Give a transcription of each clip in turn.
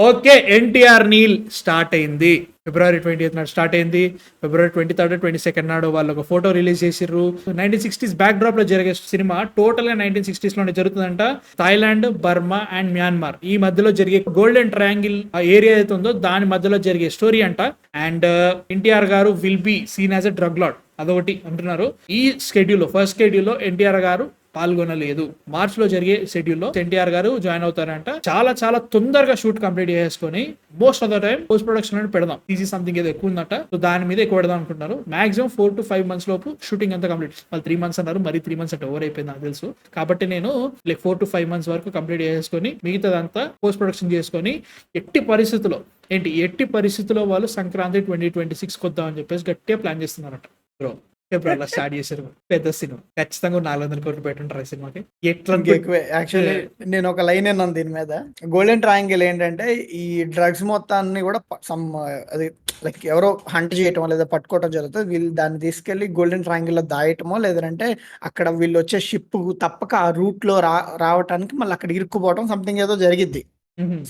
Okay, NTR Neel start అయింది. ఫిబ్రవరి 20th నాడు start అయింది. ఫిబ్రవరి 23rd 22nd నాడు వాళ్ళు ఒక ఫోటో రిలీజ్ చేసిర్రు. 1960s బ్యాక్ డ్రాప్ లో జరిగే సినిమా టోటల్ గా 1960s లోనే జరుగుతుందంట. థాయిలాండ్, బర్మా అండ్ మ్యాన్మార్ ఈ మధ్యలో జరిగే గోల్డెన్ ట్రయాంగిల్ ఏరియా అయితే ఉందో దాని మధ్యలో జరిగే స్టోరీ అంట. అండ్ ఎన్టీఆర్ గారు will be seen as a drug lord, అదొకటి అంటున్నారు. ఈ ఫస్ట్ స్కెడ్యూల్ లో ఎన్టీఆర్ గారు పాల్గొనలేదు. మార్చ్ లో జరిగే షెడ్యూల్ లో ఎన్టీఆర్ గారు జాయిన్ అవుతారంట. చాలా చాలా తొందరగా షూట్ కంప్లీట్ చేసుకొని most of the time post production అని పెడదాం, ఈజీ సంథింగ్ ఏదో ఎక్కువ ఉందట. సో దాని మీద ఎక్కువ పెడదాం అనుకుంటున్నారు. మాక్సిమం 4 to 5 months లోపు షూటింగ్ అంతా కంప్లీట్. వాళ్ళు 3 months అన్నారు, మరి 3 months అంటే ఓవర్ అయిపోయింది నాకు తెలుసు. కాబట్టి నేను 4 to 5 months వరకు కంప్లీట్ చేసుకొని మిగతాదంతా పోస్ట్ ప్రొడక్షన్ చేసుకొని ఎట్టి పరిస్థితుల్లో వాళ్ళు సంక్రాంతి 2026 కొద్దాం అని చెప్పేసి గట్టిగా ప్లాన్ చేస్తున్నారట. బ్రో ఫిబ్రవరిలో స్టార్ట్ చేశారు. పెద్ద సినిమా ఖచ్చితంగా 400 కోట్లు పెట్టుంటారు ఈ సినిమాకి. ఎట్లా ఎక్కువే యాక్చువల్లీ. నేను ఒక లైన్ అన్నాను దీని మీద. గోల్డెన్ ట్రయాంగిల్ ఏంటంటే ఈ డ్రగ్స్ మొత్తాన్ని కూడా సమ్ అది లైక్ ఎవరో హంట్ చేయటమో లేదా పట్టుకోవటం జరుగుతుంది. వీళ్ళు దాన్ని తీసుకెళ్లి గోల్డెన్ ట్రయాంగిల్ లో దాయటమో లేదంటే అక్కడ వీళ్ళు వచ్చే షిప్ తప్పక ఆ రూట్ లో రావటానికి మళ్ళీ అక్కడ ఇరుక్కుపోవటం సంథింగ్ ఏదో జరిగిద్ది.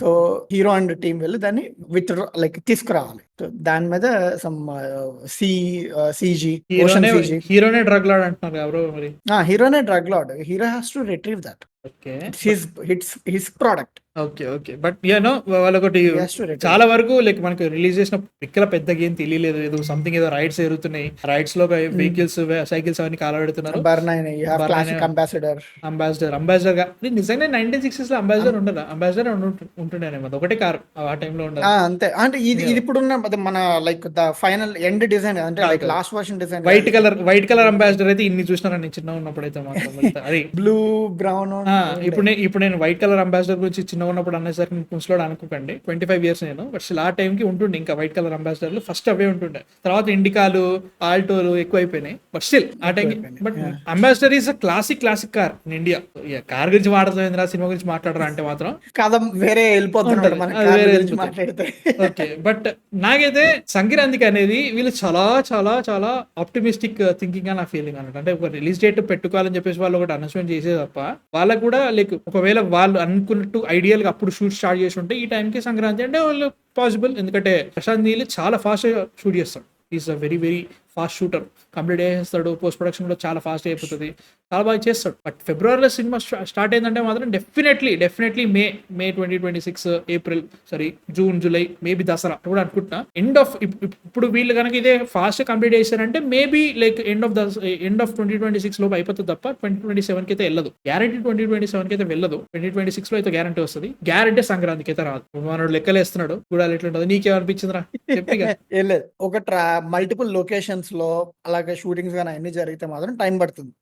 సో హీరో అండ్ టీమ్ వెళ్ళి దాన్ని విత్ లైక్ తీసుకురావాలి. సో దాని మీద సమ్ సీజీ హీరోనే డ్రగ్ లార్డ్ అంటున్నారు ఎవరో మరి. హీరోనే drug lord. Hero has to retrieve that. His product. Okay but you know వాళ్ళొకటి చాలా వరకు లైక్ మనకు రిలీజ్ చేసిన పిక్కల పెద్దగా ఏం తెలియలేదు. ఏదో సంథింగ్ ఏదో రైడ్స్ జరుగుతున్నాయి. రైడ్స్ లో వెహికల్స్ సైకిల్స్ అవన్నీ కాలబెడుతున్నారు. అంబాసిడర్ నిజంగా 1960s లో అంబాసిడర్ ఉండదు. అంబాసిడర్ ఉంటుండేనేమో ఒకటే కార్ ఆ టైంలో ఉండదు. అంతే. అంటే ఇది ఇప్పుడున్న మన like the final end design అంటే like last version design white colour Ambassador అయితే ఇన్ని చూసినాను చిన్న ఉన్నప్పుడు అయితే మాత్రం. అది బ్లూ బ్రౌన్. ఇప్పుడు నేను వైట్ కలర్ అంబాసిడర్ గురించి చిన్న ఉన్నప్పుడు అనేసరికి ముసలోడు అనుకోకండి. 25 years నేను. బట్ ఆ టైం కి ఉంటుండే ఇంకా వైట్ కలర్ అంబాసిడర్లు ఫస్ట్ అవే ఉంటుండే. తర్వాత ఇండికాలు, ఆల్టోలు ఎక్కువ అయిపోయినాయి. బట్ స్టిల్ ఆ time. But ambassador is a classic car in India. Car గురించి మాట్లాడుతుంది, సినిమా గురించి మాట్లాడరా అంటే మాత్రం కథ వేరే వెళ్ళిపోతుంటాడు. ఓకే బట్ నాకైతే సంక్రాంతికి అనేది వీళ్ళు చాలా చాలా చాలా ఆప్టిమిస్టిక్ థింకింగ్ గా నా ఫీలింగ్ అన్నట్టు. అంటే ఒక రిలీజ్ డేట్ పెట్టుకోవాలని చెప్పేసి వాళ్ళు ఒకటి అనౌన్స్మెంట్ చేసే తప్ప వాళ్ళకు కూడా లైక్ ఒకవేళ వాళ్ళు అనుకున్నట్టు ఐడియల్ గా అప్పుడు షూట్ స్టార్ట్ చేసి ఉంటే ఈ టైంకి సంక్రాంతి అంటే వాళ్ళు పాసిబుల్. ఎందుకంటే ప్రశాంత్ నీల్ చాలా ఫాస్ట్ గా షూట్ చేస్తాడు. Is a very very fast shooter. Complete చేస్తాడు. పోస్ట్ ప్రొడక్షన్ కూడా చాలా ఫాస్ట్ అయిపోతుంది. చాలా బాగా చేస్తాడు. బట్ ఫిబ్రవరిలో సినిమా స్టార్ట్ అయిందంటే మాత్రం డెఫినెట్లీ మే 2026 April June July maybe Dasara కూడా అనుకుంటున్నా. ఇప్పుడు వీళ్ళు కనుక ఇదే ఫాస్ట్ కంప్లీట్ చేశారంటే మేబీ లైక్ ఎండ్ ఆఫ్ 2026 లోపు అయిపోతుంది తప్ప 2027 కి అయితే వెళ్ళదు. గ్యారంటీ 2027 కి అయితే వెళ్ళదు. 2026 లో అయితే గ్యారంటీ వస్తుంది. గ్యారంటీ సంక్రాంతికి అయితే రాదు. మనోడు లెక్కలేస్తున్నాడు. చూడాలి ఎట్లుంటుంది. నీకేమనిపించిందిరా చెప్పిగా. ఒక మల్టిపుల్ లొకేషన్స్ లో అలాగే షూటింగ్స్ కానీ అన్ని జరిగితే మాత్రం టైం పడుతుంది.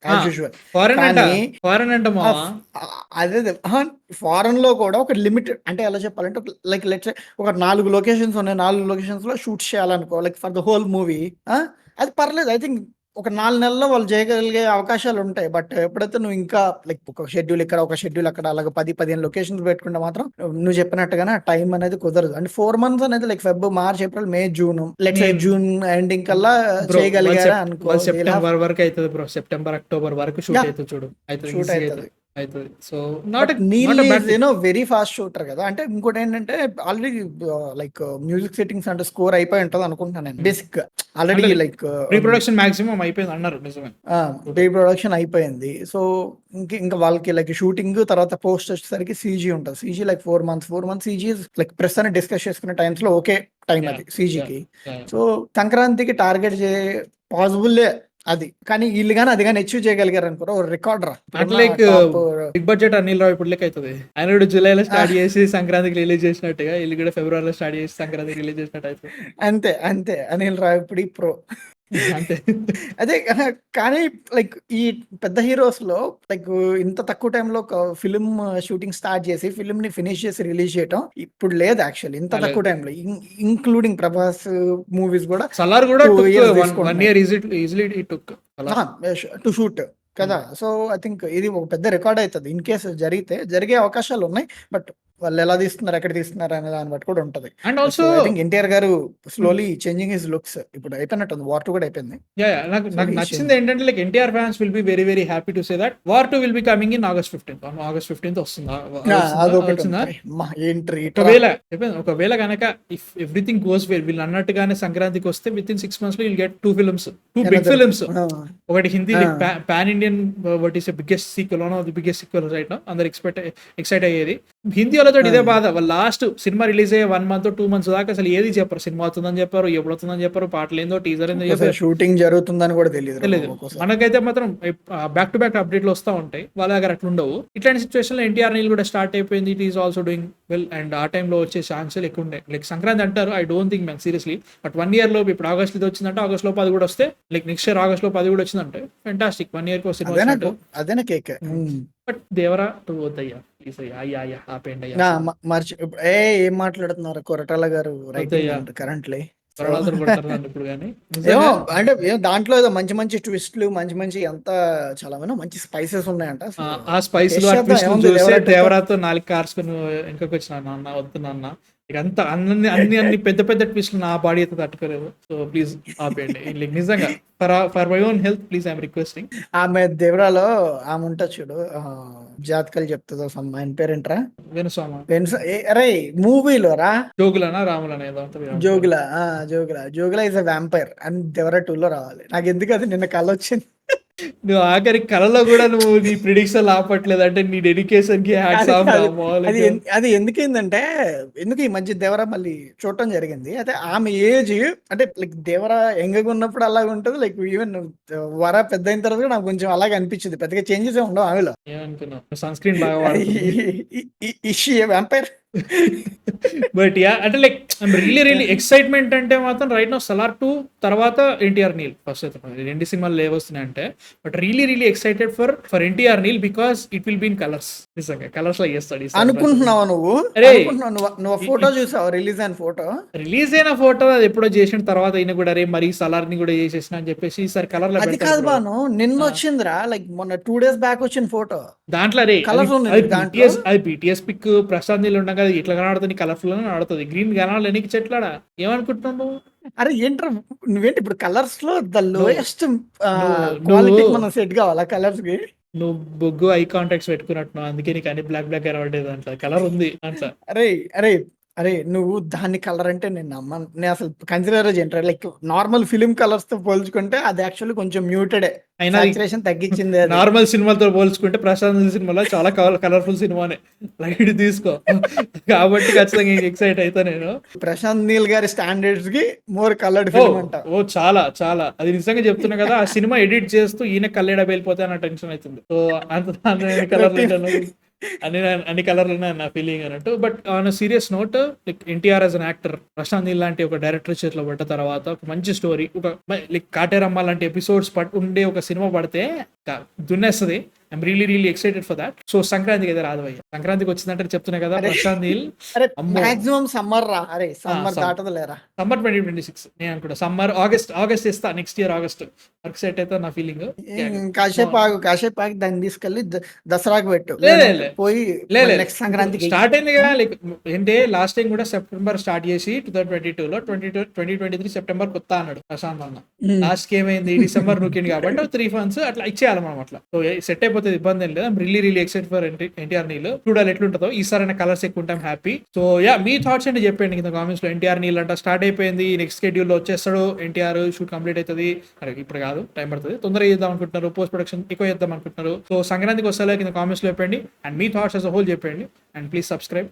అదే ఫారెన్ లో కూడా ఒక లిమిట్ అంటే ఎలా చెప్పాలంటే లైక్ లెట్స్ ఒక 4 లొకేషన్స్ ఉన్నాయి. 4 లొకేషన్స్ లో షూట్ చేయాలనుకో like for the whole movie. అది పర్లేదు. ఐ థింక్ ఒక 4 నెలల్లో వాళ్ళు చేయగలిగే అవకాశాలు ఉంటాయి. బట్ ఎప్పుడైతే నువ్వు ఇంకా లైక్ ఒక షెడ్యూల్ ఇక్కడ ఒక షెడ్యూల్ అక్కడ అలాగే 10-15 లొకేషన్స్ పెట్టుకుంటే మాత్రం నువ్వు చెప్పినట్టుగానే ఆ టైం అనేది కుదరదు. అంటే 4 months అనేది like Feb, March, April, May, June let's June ending కల్లా చేయగలిగారా అనుకో. సెప్టెంబర్ వరకు అవుతుంది బ్రో. సెప్టెంబర్ అక్టోబర్ వరకు షూట్ అవుతుంది. చూడు షూట్ అవుతుంది. సో వెరీ ఫాస్ట్ షూటర్ కదా. అంటే ఇంకోటి ఏంటంటే ఆల్రెడీ లైక్ మ్యూజిక్ సెట్టింగ్స్ అంటే స్కోర్ అయిపోయి ఉంటది అనుకుంటున్నాను నేను. Basic already like pre production maximum అయిపోయింది అన్నారు. నిజమే, ప్రీ ప్రొడక్షన్ అయిపోయింది. సో ఇంకా వాళ్ళకి లైక్ షూటింగ్ తర్వాత పోస్ట్ వచ్చేసరికి సీజీ ఉంటుంది. CG like 4 months CG like ప్రస్తుతాన్ని డిస్కస్ చేసుకునే టైమ్స్ లో ఓకే టైం అది సీజీకి. సో సంక్రాంతికి టార్గెట్ పాసిబుల్ అది. కానీ వీళ్ళు కానీ అది కానీ అచీవ్ చేయగలిగారు అనుకో రికార్డ్ రా. లైక్ బిగ్ బడ్జెట్ అనిల్ రావు ఇప్పుడు లెక్క అవుతుంది. ఆయన కూడా జూలైలో స్టార్ట్ చేసి సంక్రాంతికి రిలీజ్ చేసినట్టుగా వీళ్ళు కూడా ఫిబ్రవరిలో స్టార్ట్ చేసి సంక్రాంతికి రిలీజ్ చేసినట్టు అవుతుంది. అంతే అనిల్ రావు ఇప్పుడు ప్రో అంతే. అదే కానీ లైక్ ఈ పెద్ద హీరోస్ లో లైక్ ఇంత తక్కువ టైంలో ఒక ఫిల్మ్ షూటింగ్ స్టార్ట్ చేసి ఫిల్మ్ ని ఫినిష్ చేసి రిలీజ్ చేయటం ఇప్పుడు లేదు యాక్చువల్లీ ఇంత తక్కువ టైంలో. ఇంక్లూడింగ్ ప్రభాస్ మూవీస్ కూడా సలార్ కూడా 1 year easily it took to shoot కదా. సో ఐ థింక్ ఇది ఒక పెద్ద రికార్డ్ అవుతుంది. ఇన్ కేసు జరిగే అవకాశాలు ఉన్నాయి. బట్ వాళ్ళు ఎలా తీస్తున్నారు, ఎక్కడ తీస్తున్నారు అనే దాన్ని బట్టి కూడా ఉంటది. And so also I think NTR గారు స్లోలీ చేంజింగ్ హిస్ లుక్స్. ఇప్పుడు అయిపోయినట్టుంది, వార్ 2 కూడా అయిపోయింది. నాకు సో నాకు హీ నచ్చింది ఏంటంటే like NTR fans will be very very happy to say that war 2 will be coming in August 15th. August 15th వస్తుందా అదొకటి వచ్చిందా? ఎంట్రీ ఒకవేళ కనుక ఇఫ్ ఎవ్రీథింగ్ గోస్ వెల్, వీళ్ళు అన్నట్టుగానే సంక్రాంతికి వస్తే విత్ ఇన్ 6 months లో will get 2 films, 2 big films. ఒకటి Hindi pan Indian, what is biggest sequel, one of the biggest sequel right now, అందరు ఎక్సైట్ అయ్యేది. హిందీ వాళ్ళతో ఇదే బాధ, వాళ్ళు లాస్ట్ సినిమా రిలీజ్ అయ్యే 1 month 2 months దాకా అసలు ఏది చెప్పరు. సినిమా అవుతుందని చెప్పారు, ఎప్పుడు అవుతుందని చెప్పారు, పాటలు ఏందో, టీజర్ ఏందో చెప్పారు, షూటింగ్ జరుగుతుందని కూడా తెలియదు. మనకైతే మాత్రం బ్యాక్ టు బ్యాక్ అప్డేట్లు వస్తూ ఉంటాయి, వాళ్ళ దగ్గర అట్లా ఉండవు. ఇట్లాంటి సిచ్యువేషన్ లో ఎన్టీఆర్ నీల్ కూడా స్టార్ట్ అయిపోయింది, it is also doing well. And ఆ టైంలో వచ్చే ఛాన్సులు ఎక్కువ ఉండే. లైక్ సంక్రాంతి అంటారు, I don't think man seriously, but 1 year లో ఇప్పుడు ఆగస్ట్ ఇది వచ్చిందంటే ఆగస్ట్ లోపు అది కూడా వస్తే, లైక్ నెక్స్ట్ ఇయర్ ఆగస్ట్ లోపు అది కూడా వచ్చిందంటే ఫెంటాస్టిక్. 1 year కి సినిమా. అదేనా కేక్. బట్ దేవరా టూ వద్దయ్యా ప్లీజ్ అయ్యా, అయ్యా ఆపేయండి అయ్యా. మర్చి ఏం మాట్లాడుతున్నారు కొరటాల గారు రైటింగ్ కరెంట్లీ. ఇప్పుడు కానీ ఏమో అంటే దాంట్లో ఏదో మంచి మంచి ట్విస్ట్లు, మంచి మంచి ఎంత చాలా మంచి స్పైసెస్ ఉన్నాయంట. ఆ స్పైసీలు చూస్తే దేవరాతో 4 కార్స్కొని ఇంకొక వచ్చిన నాన్న వద్దు నాన్న, ఇక అంతా అన్ని పెద్ద పెద్ద ట్విస్ట్లు నా బాడీ అయితే తట్టుకోలేదు. సో ప్లీజ్ ఆపేయండి. లైక్ నిజంగా for my own health please I'm requesting. ఆమె దేవరాలో ఆమె ఉంటా చూడు, జాతకాలు చెప్తుందో ఆయన పేరేంట్రా, వెనుస్వామ. అరే మూవీలో రా జోగులనా రాములనా ఏదో ఉంటుంది. జోగులా ఇస్ అ వ్యాంపైర్ అని దేవరా 2 లో రావాలి. నాకు ఎందుకు అది నిన్న కళ వచ్చింది. నువ్వు ఆఖరి కళలో కూడా నువ్వు నీ ప్రిడిక్షన్ ఆపట్లేదు అంటే నీ డెడికేషన్ కి హ్యాట్స్ ఆఫ్. అది ఎందుకేందంటే ఎందుకు ఈ మధ్య దేవరా మళ్ళీ చూడటం జరిగింది. అయితే ఆమె ఏజ్ అంటే లైక్ దేవరా యంగ్ ఉన్నప్పుడు అలాగే ఉంటుంది, లైక్ ఈవెన్ వర పెద్ద అయిన తర్వాత నాకు కొంచెం అలాగే అనిపించింది. పెద్దగా చేంజెస్ ఉండవు ఆమెలో. ఏమనుకున్నావు సన్ స్క్రీన్ బాగా వాడుతుంది వ్యాంపైర్. బట్ యా అంటే లైక్ రియలీ ఎక్సైట్మెంట్ అంటే మాత్రం రైట్ నౌ సలార్ 2 తర్వాత ఎన్టీఆర్ నీల్ ఫస్ట్ అయితే రెండు సినిమాలు లేవస్తున్నాయి అంటే, but really excited for NTR Neel because it will be in colours. నిజంగా కలర్స్ లో చేస్తాడు అనుకుంటున్నావా నువ్వు? నువ్వు ఫోటో చూసావు, రిలీజ్ అయిన ఫోటో అది ఎప్పుడో చేసిన తర్వాత అయినా కూడా రే మరి సలార్ ని కూడా చేసేసిన అని చెప్పేసి ఈసారి కలర్ లో అది కాదు బాను, నిన్న వచ్చిందిరా, లైక్ మొన్న 2 days బ్యాక్ వచ్చిన ఫోటో దాంట్లో రే అది BTS పిక్ ప్రశాంత్ నీళ్ళు ఉండగా ఇట్లా కనబడుతుంది, కలర్ఫుల్ గా ఆడుతుంది, గ్రీన్ కనాలి నీకు చెట్లాడా ఏమనుకుంటున్నావు? అరే ఏంట్రా నువ్వేంటి ఇప్పుడు కలర్స్ లో ద లోయెస్ట్ క్వాలిటీ మనం సెట్ కావాలా కలర్స్ కి? నువ్వు బొగ్గు ఐ కాంటాక్ట్స్ పెట్టుకున్నట్టు, అందుకే నీకు అన్ని బ్లాక్ కనబడేది అంట, కలర్ ఉంది అంట. అరే నువ్వు దాన్ని కలర్ అంటే నేను అసలు కన్సిడర్ చేయండి. లైక్ నార్మల్ ఫిలిం కలర్స్ తో పోల్చుకుంటే అది యాక్చువల్లీ కొంచెం మ్యూటెడ్, సాచురేషన్ తగ్గించింది. నార్మల్ సినిమాతో పోల్చుకుంటే ప్రశాంత్ సినిమాలో చాలా కలర్ఫుల్ సినిమానే, లైట్ తీసుకో. కాబట్టి ఖచ్చితంగా ఎక్సైట్ అవుతా నేను. ప్రశాంత్ నీల్ గారి స్టాండర్డ్స్ కి మోర్ కలర్డ్ ఫిల్మ్ అంట. ఓ చాలా అది నిజంగా చెప్తున్నా కదా, ఆ సినిమా ఎడిట్ చేస్తూ ఈయన కల్లెడ వెళ్ళిపోతే అన్న టెన్షన్ అవుతుంది. సో అంత కలర్ అన్ని కలర్లు నా ఫీలింగ్ అన్నట్టు. But on serious note, like NTR as an actor, Prashanth Neel లాంటి ఒక డైరెక్టర్ చేతిలో పడ్డ తర్వాత ఒక మంచి స్టోరీ, ఒక లైక్ కాటేరమ్మ లాంటి ఎపిసోడ్స్ ఉండే ఒక సినిమా పడితే దున్నేస్తుంది. I'm really excited for that. So సంక్రాంతికి అయితే రాదు భయ్య, సంక్రాంతికి వచ్చిందంటే చెప్తున్నా కదా ప్రశాంత్ నీల్ మాక్సిమం సమ్మర్ రా. అరే సమ్మర్ దాటదు లేరా, సమ్మర్ 2026 నేను అనుకుంటా. సమ్మర్ ఆగస్ట్ ఇస్తా, next year August work set అయితే నా ఫీలింగ్. కాసేపు ఆగి దాన్ని తీసుకెళ్లి దసరాకు పెట్టు, పోయి నెక్స్ట్ సంక్రాంతికి స్టార్ట్ అయింది కదా. లైక్ ఏంటంటే లాస్ట్ టైం కూడా సెప్టెంబర్ స్టార్ట్ చేసి 2022లో 2023 సెప్టెంబర్ కొత్త అన్నాడు ప్రశాంత్ అన్న. లాస్ట్ కి ఏమైంది డిసెంబర్ నూకింది కాబట్టి 3 months అట్లా ఇచ్చేయాలి మనం. అట్లా సో సెట్ అయిపోతుంది, ఇబ్బంది ఏం లేదు. Really excited for NTR Neel. చూడాలి ఎట్లుంటుందో ఈసారి కలర్స్ ఎక్కువ ఉంటాం, హ్యాపీ. సో యా మీ థాట్స్ అంటే చెప్పండి కింద కామెంట్స్ లో. ఎన్టీఆర్ నీల్ అంట స్టార్ట్ అయిపోయింది, నెక్స్ట్ షెడ్యూల్ లో వచ్చేస్తాడు ఎన్టీఆర్, షూట్ కంప్లీట్ అవుతుంది. అరే ఇప్పుడు కాదు, టైం పడుతుంది, తొందరగా చేద్దాం అనుకుంటున్నారు, పోస్ట్ ప్రొడక్షన్ ఎక్కువ చేద్దాం అనుకుంటున్నారు. సో సంక్రాంతికి వస్తే కింద కామెంట్స్ లో చెప్పండి, and me thoughts as a whole చెప్పండి, అండ్ ప్లీజ్ సబ్స్క్రైబ్.